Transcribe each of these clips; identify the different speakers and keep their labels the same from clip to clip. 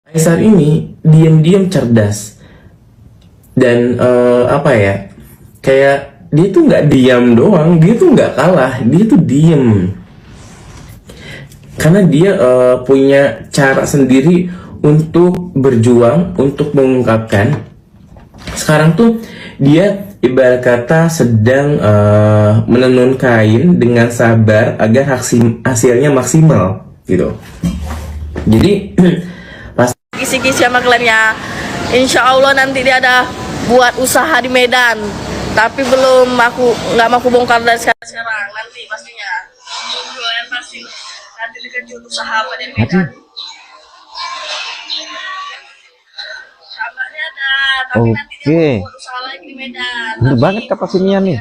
Speaker 1: Aisar ini diam-diam cerdas dan apa ya, kayak dia tuh nggak diam doang, dia tuh nggak kalah, dia tuh diem karena dia punya cara sendiri untuk berjuang, untuk mengungkapkan. Sekarang tuh dia ibarat kata sedang menenun kain dengan sabar agar hasilnya maksimal gitu. Jadi pas
Speaker 2: kisi-kisi sama kliennya, insya Allah nanti dia ada buat usaha di Medan, tapi belum nggak mau bongkar dari sekarang, nanti pastinya jualan pasti nanti dikejut usaha apa di Medan. Kabarnya ada, tapi nanti dia mau buat usaha lagi di Medan.
Speaker 3: Bener banget kata Simian nih.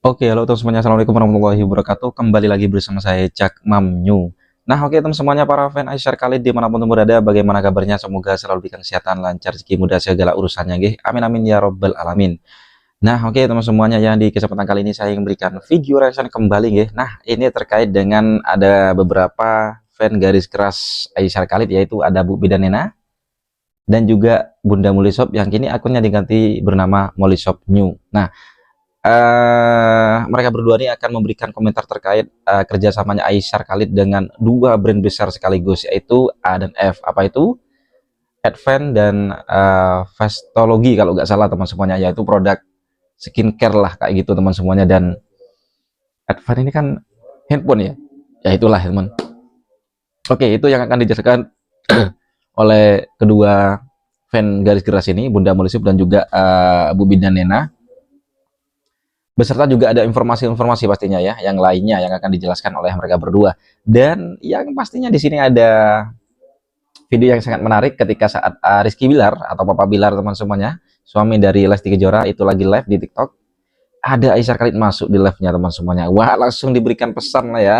Speaker 3: Oke, halo teman semuanya, assalamualaikum warahmatullahi wabarakatuh. Kembali lagi bersama saya Cak Mamnyu. Nah, oke teman semuanya, para fan Aisyar Khalid dimanapun berada, bagaimana kabarnya? Semoga selalu diberikan kesehatan, lancar, rezeki, mudah segala urusannya, nggih. Amin amin ya robbal alamin. Nah, oke teman semuanya, yang di kesempatan kali ini saya ingin memberikan video reaction kembali, nggih. Nah, ini terkait dengan ada beberapa fan garis keras Aisyar Khalid, yaitu ada Bu Bidanena dan juga Bunda Mollyshop yang kini akunnya diganti bernama Mollyshop New. Nah, mereka berdua ini akan memberikan komentar terkait kerjasamanya Aisyar Khalid dengan dua brand besar sekaligus, yaitu A dan F. Apa itu? Advent dan Vestology kalau nggak salah teman semuanya, yaitu produk skincare lah kayak gitu teman semuanya. Dan Advent ini kan handphone ya, ya itulah teman. Oke, itu yang akan dijelaskan oleh kedua fan garis keras ini, Bunda Mollyshop dan juga Bu Bidanena. Beserta juga ada informasi-informasi pastinya ya, yang lainnya yang akan dijelaskan oleh mereka berdua. Dan yang pastinya di sini ada video yang sangat menarik ketika saat Rizky Bilar atau Papa Bilar teman semuanya, suami dari Lesti Kejora, itu lagi live di TikTok. Ada Aisyar Khalid masuk di live-nya teman semuanya. Wah, langsung diberikan pesan lah ya.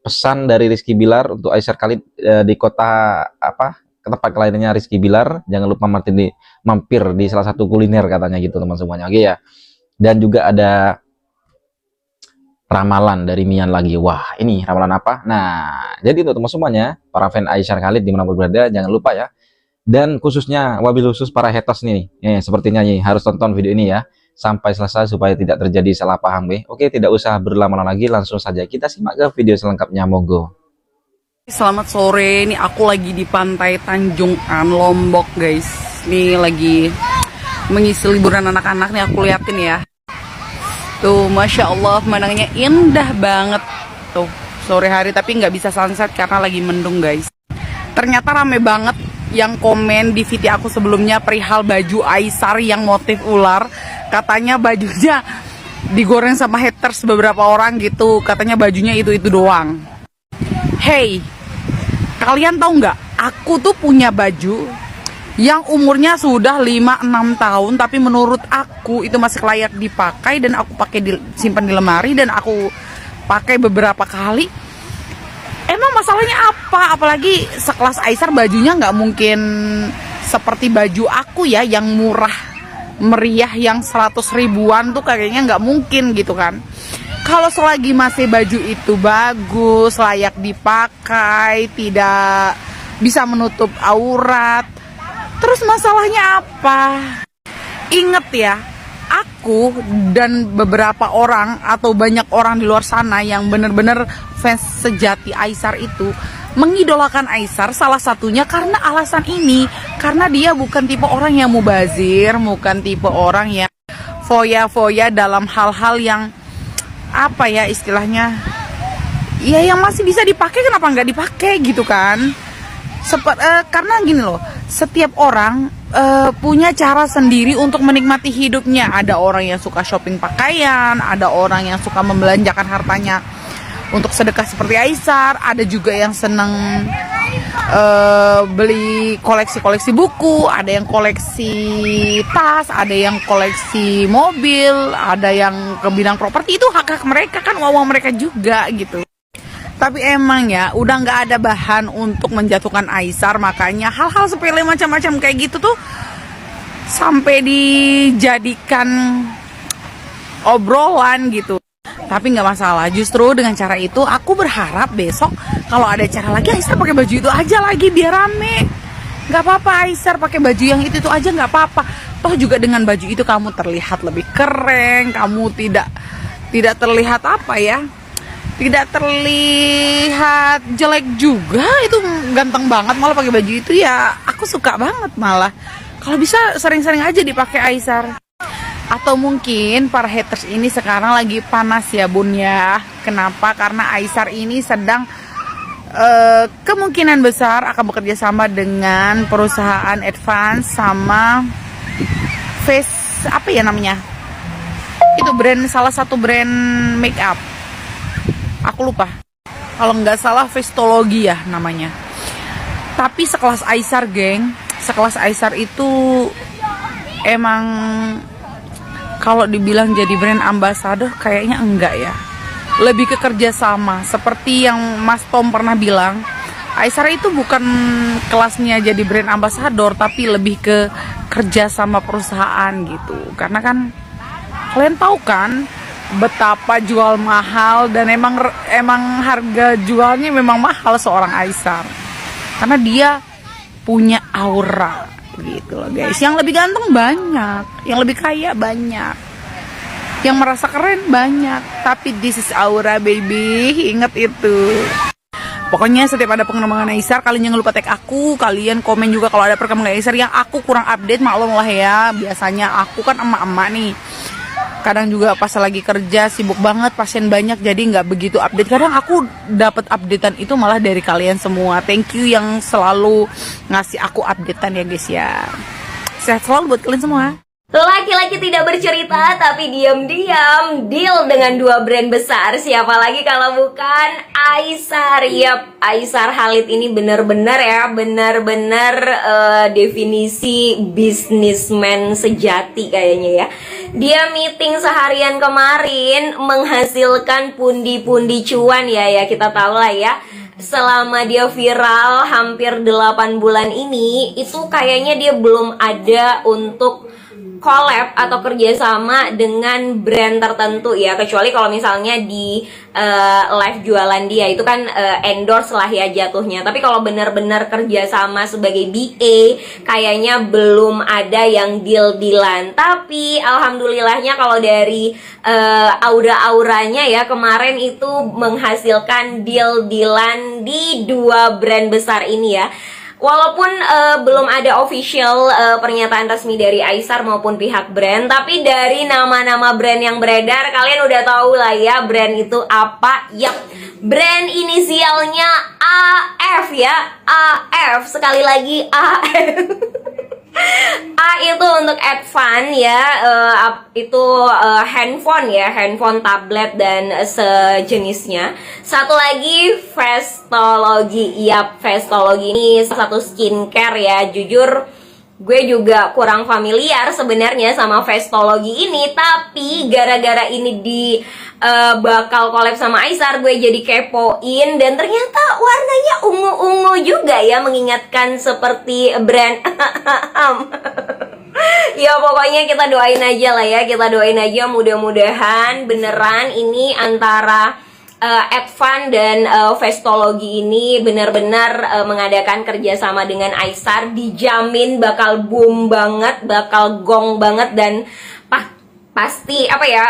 Speaker 3: Pesan dari Rizky Bilar untuk Aisyar Khalid di kota apa? Ke tempat kliennya Rizky Bilar, jangan lupa mampir di salah satu kuliner katanya gitu teman semuanya. Oke ya. Dan juga ada ramalan dari Mian lagi. Wah, ini ramalan apa? Nah, jadi untuk teman semuanya, para fan Aisyar Khalid dimanapun berada, jangan lupa ya. Dan khususnya, wabil khusus para haters nih, sepertinya nih harus tonton video ini ya sampai selesai supaya tidak terjadi salah paham. Oke, tidak usah berlama-lama lagi, langsung saja kita simak ke video selengkapnya, monggo.
Speaker 2: Selamat sore, ini aku lagi di pantai Tanjung An, Lombok guys. Ini lagi mengisi liburan anak-anak nih, aku liatin ya. Tuh, Masya Allah, pemandangannya indah banget. Tuh, sore hari tapi nggak bisa sunset karena lagi mendung guys. Ternyata rame banget yang komen di video aku sebelumnya perihal baju Aisyar yang motif ular. Katanya bajunya digoreng sama haters beberapa orang gitu. Katanya bajunya itu-itu doang. Hey, kalian tahu nggak? Aku tuh punya baju yang umurnya sudah 5-6 tahun, tapi menurut aku itu masih layak dipakai dan aku pakai simpan di lemari dan aku pakai beberapa kali. Emang masalahnya apa? Apalagi sekelas Aisyar bajunya nggak mungkin seperti baju aku ya, yang murah meriah yang 100 ribuan tuh kayaknya nggak mungkin gitu kan. Kalau selagi masih baju itu bagus, layak dipakai, tidak bisa menutup aurat, terus masalahnya apa? Ingat ya, aku dan beberapa orang atau banyak orang di luar sana yang benar-benar fans sejati Aisyar itu mengidolakan Aisyar salah satunya karena alasan ini. Karena dia bukan tipe orang yang mubazir, bukan tipe orang yang foya-foya dalam hal-hal yang apa ya istilahnya, ya yang masih bisa dipakai kenapa nggak dipakai gitu kan. Karena gini loh, setiap orang punya cara sendiri untuk menikmati hidupnya. Ada orang yang suka shopping pakaian, ada orang yang suka membelanjakan hartanya untuk sedekah seperti Aisyar, ada juga yang seneng beli koleksi-koleksi buku, ada yang koleksi tas, ada yang koleksi mobil, ada yang ke bidang properti. Itu hak-hak mereka kan, uang mereka juga gitu. Tapi emang ya udah nggak ada bahan untuk menjatuhkan Aisyar, makanya hal-hal sepele macam-macam kayak gitu tuh sampai dijadikan obrolan gitu. Tapi nggak masalah, justru dengan cara itu aku berharap besok kalau ada cara lagi Aisyar pakai baju itu aja lagi biar rame. Nggak apa-apa Aisar pakai baju yang itu aja, nggak apa-apa. Toh juga dengan baju itu kamu terlihat lebih keren, kamu tidak terlihat apa ya, tidak terlihat jelek juga. Itu ganteng banget malah pakai baju itu ya. Aku suka banget malah. Kalau bisa sering-sering aja dipakai Aisar. Atau mungkin para haters ini sekarang lagi panas ya bun ya. Kenapa? Karena Aisar ini sedang kemungkinan besar akan bekerja sama dengan perusahaan Advance sama Face, apa ya namanya, itu brand, salah satu brand make up, aku lupa, kalau nggak salah Festologi ya namanya. Tapi sekelas Aisar geng, sekelas Aisar itu emang kalau dibilang jadi brand ambassador kayaknya enggak ya, lebih ke kerjasama. Seperti yang Mas Tom pernah bilang, Aisar itu bukan kelasnya jadi brand ambassador, tapi lebih ke kerja sama perusahaan gitu. Karena kan kalian tahu kan betapa jual mahal, dan emang harga jualnya memang mahal seorang Aisar. Karena dia punya aura gitu loh guys. Yang lebih ganteng banyak, yang lebih kaya banyak, yang merasa keren banyak, tapi this is aura baby, inget itu. Pokoknya setiap ada pengembangan Aisar, kalian jangan lupa tag aku, kalian komen juga kalau ada perkembangan Aisar yang aku kurang update, maklum lah ya. Biasanya aku kan emak-emak nih, kadang juga pas lagi kerja sibuk banget, pasien banyak, jadi nggak begitu update. Kadang aku dapat updatean itu malah dari kalian semua. Thank you yang selalu ngasih aku updatean ya guys ya. Sehat selalu buat kalian semua.
Speaker 4: Laki-laki tidak bercerita tapi diam-diam deal dengan dua brand besar. Siapa lagi kalau bukan Aisar. Yap, Aisar Khalid ini benar-benar ya, benar-benar definisi bisnismen sejati kayaknya ya. Dia meeting seharian kemarin menghasilkan pundi-pundi cuan ya, kita tahu lah ya. Selama dia viral hampir 8 bulan ini, itu kayaknya dia belum ada untuk collab atau kerjasama dengan brand tertentu ya, kecuali kalau misalnya di live jualan dia itu kan endorse lah ya jatuhnya. Tapi kalau benar-benar kerjasama sebagai BA kayaknya belum ada yang deal-dealan. Tapi alhamdulillahnya kalau dari aura-auranya ya, kemarin itu menghasilkan deal-dealan di dua brand besar ini ya. Walaupun belum ada official pernyataan resmi dari Aisar maupun pihak brand, tapi dari nama-nama brand yang beredar, kalian udah tahu lah ya brand itu apa. Yap, brand inisialnya AF ya, AF, sekali lagi AF. A itu untuk Advance ya, itu handphone ya, handphone, tablet dan sejenisnya. Satu lagi Festologi. Yap, Festologi ini salah satu skincare ya. Jujur gue juga kurang familiar sebenarnya sama Festologi ini, tapi gara-gara ini bakal collab sama Aisar, gue jadi kepoin, dan ternyata warnanya ungu-ungu juga ya, mengingatkan seperti brand ya pokoknya kita doain aja lah ya, kita doain aja mudah-mudahan beneran ini antara Advance dan Festologi ini benar-benar mengadakan kerjasama dengan Aisar. Dijamin bakal boom banget, bakal gong banget, dan pasti apa ya,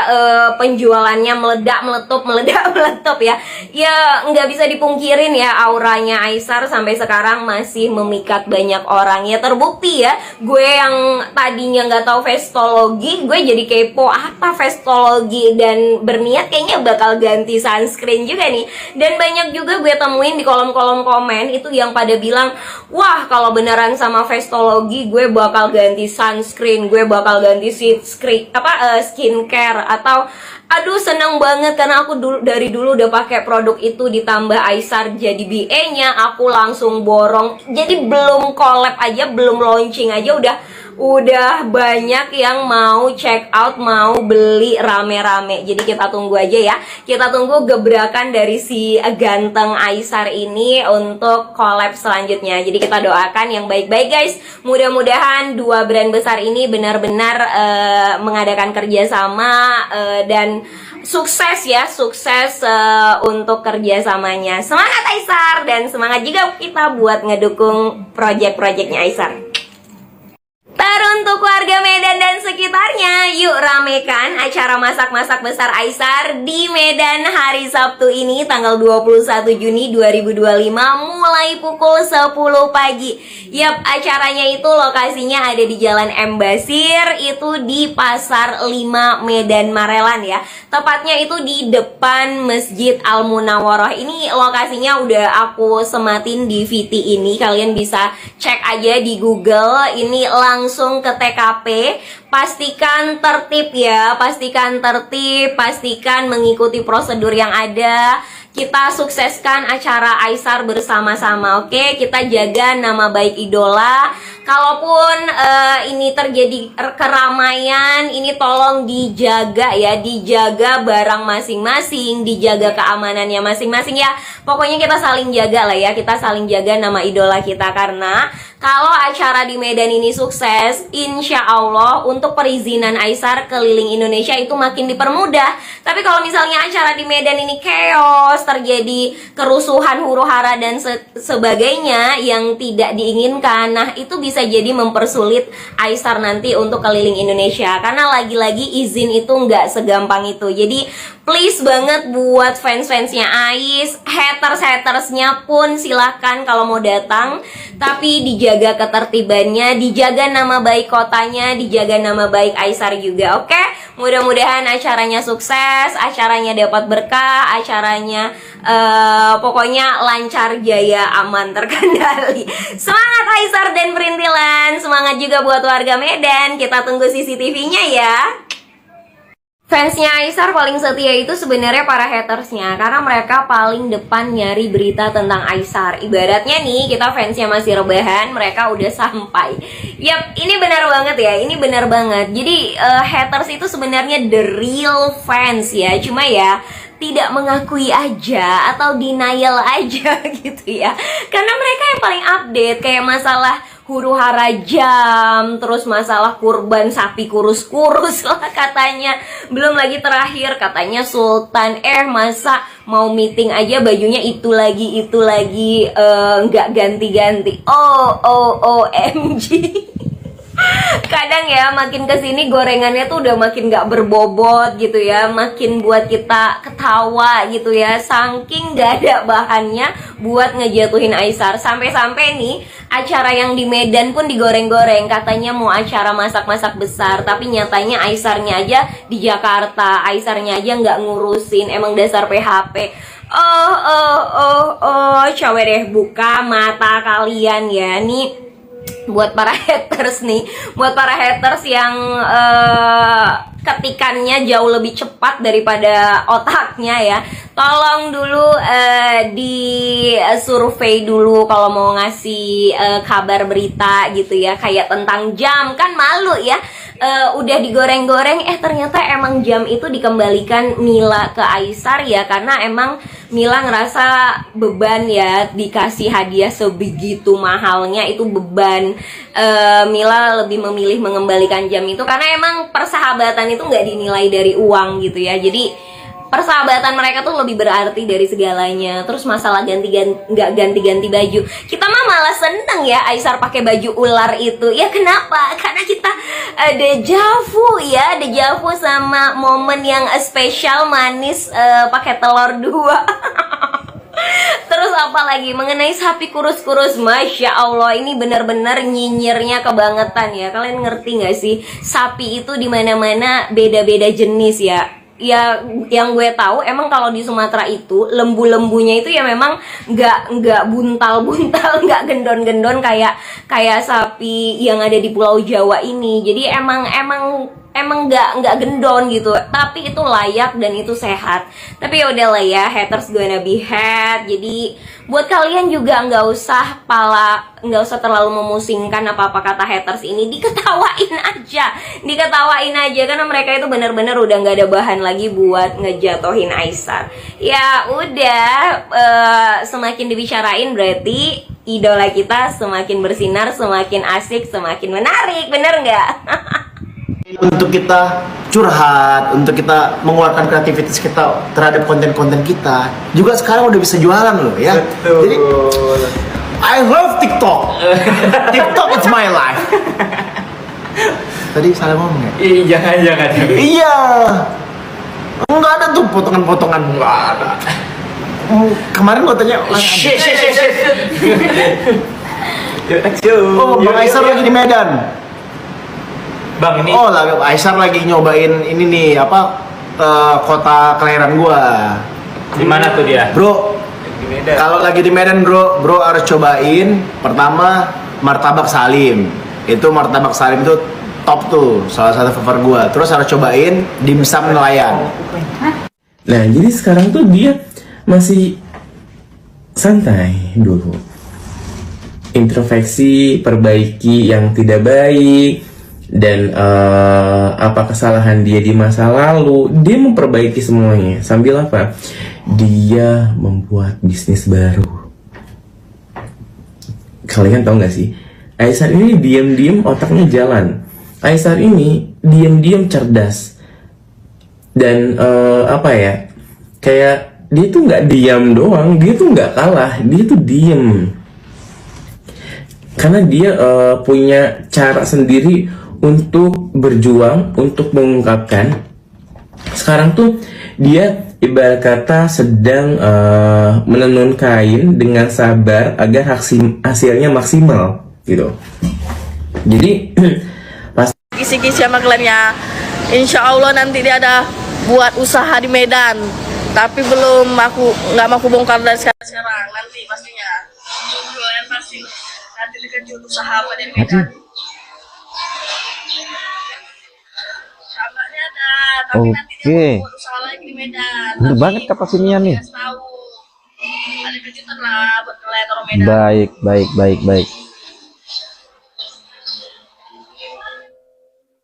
Speaker 4: penjualannya meledak meletup ya. Ya nggak bisa dipungkirin ya, auranya Aisar sampai sekarang masih memikat banyak orang ya. Terbukti ya, gue yang tadinya nggak tahu Festologi, gue jadi kepo apa Festologi, dan berniat kayaknya bakal ganti sunscreen juga nih. Dan banyak juga gue temuin di kolom-kolom komen itu yang pada bilang, wah kalau beneran sama Festologi gue bakal ganti sunscreen, gue bakal ganti skincare, atau aduh seneng banget karena aku dari dulu udah pakai produk itu, ditambah Aisar jadi BA-nya, aku langsung borong. Jadi belum collab aja, belum launching aja udah banyak yang mau check out, mau beli rame-rame. Jadi kita tunggu aja ya. Kita tunggu gebrakan dari si ganteng Aisar ini untuk collab selanjutnya. Jadi kita doakan yang baik-baik guys. Mudah-mudahan dua brand besar ini benar-benar mengadakan kerjasama dan sukses ya, sukses untuk kerjasamanya. Semangat Aisar, dan semangat juga kita buat ngedukung project-projectnya Aisar. Untuk warga Medan dan sekitarnya, yuk ramekan acara masak-masak besar Aisar di Medan hari Sabtu ini tanggal 21 Juni 2025 mulai pukul 10 pagi. Yap, acaranya itu lokasinya ada di Jalan M. Basir, itu di Pasar 5 Medan Marelan ya. Tepatnya itu di depan Masjid Al Munawwaroh. Ini lokasinya udah aku sematin di VT ini, kalian bisa cek aja di Google. Ini langsung ke TKP, pastikan tertib ya, pastikan tertib, pastikan mengikuti prosedur yang ada. Kita sukseskan acara Aisar bersama-sama, oke? Kita jaga nama baik idola. Kalaupun ini terjadi keramaian, ini tolong dijaga ya, dijaga barang masing-masing, dijaga keamanannya masing-masing ya. Pokoknya kita saling jaga lah ya, kita saling jaga nama idola kita. Karena kalau acara di Medan ini sukses, insya Allah untuk perizinan Aisar keliling Indonesia itu makin dipermudah. Tapi kalau misalnya acara di Medan ini chaos, terjadi kerusuhan, huru-hara dan sebagainya yang tidak diinginkan, nah itu bisa jadi mempersulit Aisar nanti untuk keliling Indonesia. Karena lagi-lagi izin itu nggak segampang itu. Jadi please banget buat fans-fansnya Ais, haters-hatersnya pun silahkan kalau mau datang, tapi dijaga ketertibannya, dijaga nama baik kotanya, dijaga nama baik Aisar juga, oke? Mudah-mudahan acaranya sukses, acaranya dapat berkah, acaranya pokoknya lancar, jaya, aman, terkendali. Semangat Aisar dan perintilan, semangat juga buat warga Medan, kita tunggu CCTV-nya ya. Fansnya Aisar paling setia itu sebenarnya para hatersnya, karena mereka paling depan nyari berita tentang Aisar. Ibaratnya nih, kita fansnya masih rebahan, mereka udah sampai. Yap, ini benar banget ya, ini benar banget. Jadi haters itu sebenarnya the real fans ya, cuma ya tidak mengakui aja atau denial aja gitu ya. Karena mereka yang paling update, kayak masalah huru-hara jam, terus masalah kurban sapi kurus-kurus lah katanya. Belum lagi terakhir katanya Sultan masa mau meeting aja bajunya itu lagi nggak ganti-ganti. OMG. Kadang ya makin kesini gorengannya tuh udah makin gak berbobot gitu ya, makin buat kita ketawa gitu ya, saking gak ada bahannya buat ngejatuhin Aisar. Sampai-sampai nih acara yang di Medan pun digoreng-goreng, katanya mau acara masak-masak besar, tapi nyatanya Aisarnya aja di Jakarta, Aisarnya aja nggak ngurusin, emang dasar PHP. Coba deh buka mata kalian ya nih. Buat para haters nih, buat para haters yang ketikannya jauh lebih cepat daripada otaknya ya, tolong dulu di survei dulu kalau mau ngasih kabar berita gitu ya, kayak tentang jam, kan malu ya. Udah digoreng-goreng, ternyata emang jam itu dikembalikan Mila ke Aisar ya, karena emang Mila ngerasa beban ya, dikasih hadiah sebegitu mahalnya itu beban. Mila lebih memilih mengembalikan jam itu karena emang persahabatan itu nggak dinilai dari uang gitu ya. Jadi persahabatan mereka tuh lebih berarti dari segalanya. Terus masalah nggak ganti-ganti baju, kita mah malah seneng ya Aisar pakai baju ular itu. Ya kenapa? Karena kita dejavu ya, dejavu sama momen yang spesial manis pakai telur 2. Terus apa lagi mengenai sapi kurus-kurus, Masya Allah, ini benar-benar nyinyirnya kebangetan ya. Kalian ngerti nggak sih, sapi itu dimana-mana beda-beda jenis ya. Ya yang gue tahu emang kalau di Sumatera itu lembu-lembunya itu ya memang nggak buntal-buntal, nggak gendon-gendon kayak sapi yang ada di Pulau Jawa ini. Jadi emang emang nggak gendon gitu, tapi itu layak dan itu sehat. Tapi ya udahlah ya, haters gonna be hate. Jadi buat kalian juga nggak usah terlalu memusingkan apa kata haters ini, diketawain aja karena mereka itu benar-benar udah nggak ada bahan lagi buat ngejatohin Aisar. Ya udah, semakin dibicarain berarti idola kita semakin bersinar, semakin asik, semakin menarik, bener nggak?
Speaker 5: Untuk kita curhat, untuk kita mengeluarkan kreativitas kita terhadap konten-konten kita, juga sekarang udah bisa jualan loh ya. Jadi I love TikTok. TikTok is my life. Tadi salah ngomong ya?
Speaker 1: Jangan.
Speaker 5: Iya. Enggak ada tuh potongan-potongan, enggak ada. Kemarin gua tanya, oh Bang Aisar lagi di Medan.
Speaker 1: Bang, ini
Speaker 5: Oh, Aisar lagi nyobain ini nih kota kelahiran gua.
Speaker 1: di mana tuh dia?
Speaker 5: Bro, kalau lagi di Medan bro harus cobain pertama martabak Salim. Itu martabak Salim itu top tuh, salah satu favorit gua. Terus harus cobain dimsum nelayan.
Speaker 1: Nah, jadi sekarang tuh dia masih santai dulu. Introspeksi, perbaiki yang tidak baik, dan apa kesalahan dia di masa lalu, dia memperbaiki semuanya. Sambil apa? Dia membuat bisnis baru. Kalian tahu nggak sih? Aisar ini diam-diam otaknya jalan. Aisar ini diam-diam cerdas. Dan apa ya? Kayak dia tuh nggak diam doang, dia tuh nggak kalah, dia tuh diem. Karena dia punya cara sendiri untuk berjuang, untuk mengungkapkan. Sekarang tuh dia ibarat kata sedang menenun kain dengan sabar agar hasilnya maksimal gitu. Jadi
Speaker 6: kisi-kisi sama kliennya, insya Allah nanti dia ada buat usaha di Medan, tapi nggak mau bongkar dari sekarang, nanti pastinya kalian pasti nanti dikejut usaha apa di Medan. Kabarnya ada, tapi nanti dia mau buat usaha lagi di Medan.
Speaker 3: Bener banget kapasinya nih.
Speaker 6: Tahu ada kejutan lah buat kalian orang Medan.
Speaker 3: Baik.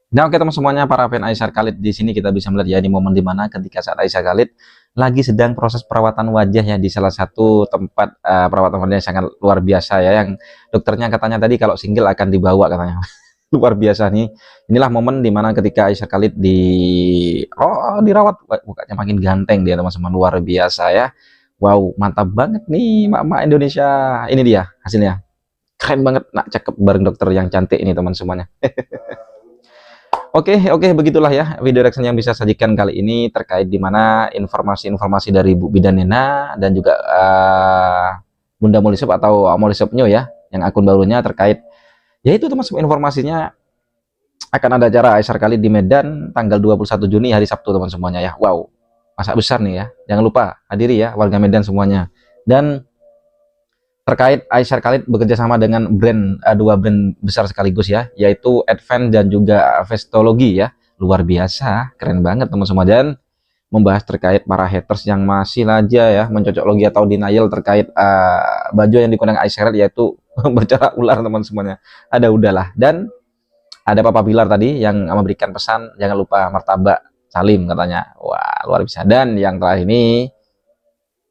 Speaker 3: Nah, oke teman semuanya, para fan Aisar Khalid, di sini kita bisa melihat ya di momen dimana ketika saat Aisar Khalid lagi sedang proses perawatan wajah ya di salah satu tempat perawatan wajah yang sangat luar biasa ya, yang dokternya katanya tadi kalau single akan dibawa katanya. Luar biasa nih. Inilah momen dimana ketika Aisar Khalid dirawat, mukanya makin ganteng dia teman-teman, luar biasa ya. Wow, mantap banget nih mak-mak Indonesia. Ini dia hasilnya, keren banget, nak cakep bareng dokter yang cantik ini teman semuanya. Oke, begitulah ya video reaction yang bisa sajikan kali ini terkait dimana informasi-informasi dari Bu Bidan Nena dan juga Bunda Molisop atau Molisop Nyo ya, yang akun barunya terkait yaitu teman-teman, informasinya akan ada acara Aisar Khalid di Medan tanggal 21 Juni hari Sabtu teman semuanya ya. Wow, masa besar nih ya, jangan lupa hadiri ya warga Medan semuanya. Dan terkait Aisar Khalid bekerja sama dengan dua brand besar sekaligus ya, yaitu Advent dan juga Vestologi ya. Luar biasa, keren banget teman semua. Dan membahas terkait para haters yang masih aja ya mencocok logi atau denial terkait baju yang digunakan Aisar Khalid, yaitu bercara ular teman semuanya. Ada udahlah. Dan ada Papa Bilar tadi yang memberikan pesan jangan lupa martabak Salim katanya. Wah, luar biasa. Dan yang terakhir ini,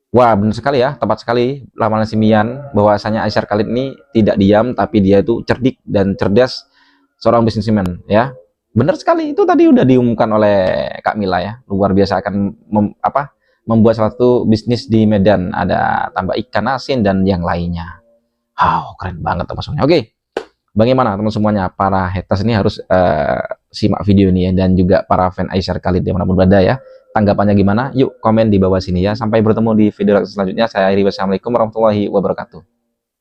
Speaker 3: wah benar sekali ya, tepat sekali lamaran Simian bahwasanya Aisar Khalid ini tidak diam tapi dia itu cerdik dan cerdas, seorang bisnismen ya. Benar sekali, itu tadi udah diumumkan oleh Kak Mila ya. Luar biasa akan membuat suatu bisnis di Medan, ada tambah ikan asin dan yang lainnya. Wow, keren banget teman semuanya. Oke, bagaimana teman semuanya, para haters ini harus simak video ini ya, dan juga para fan Aisar Khalid dimanapun berada ya. Tanggapannya gimana? Yuk komen di bawah sini ya. Sampai bertemu di video selanjutnya. Saya Iri, wassalamualaikum warahmatullahi wabarakatuh.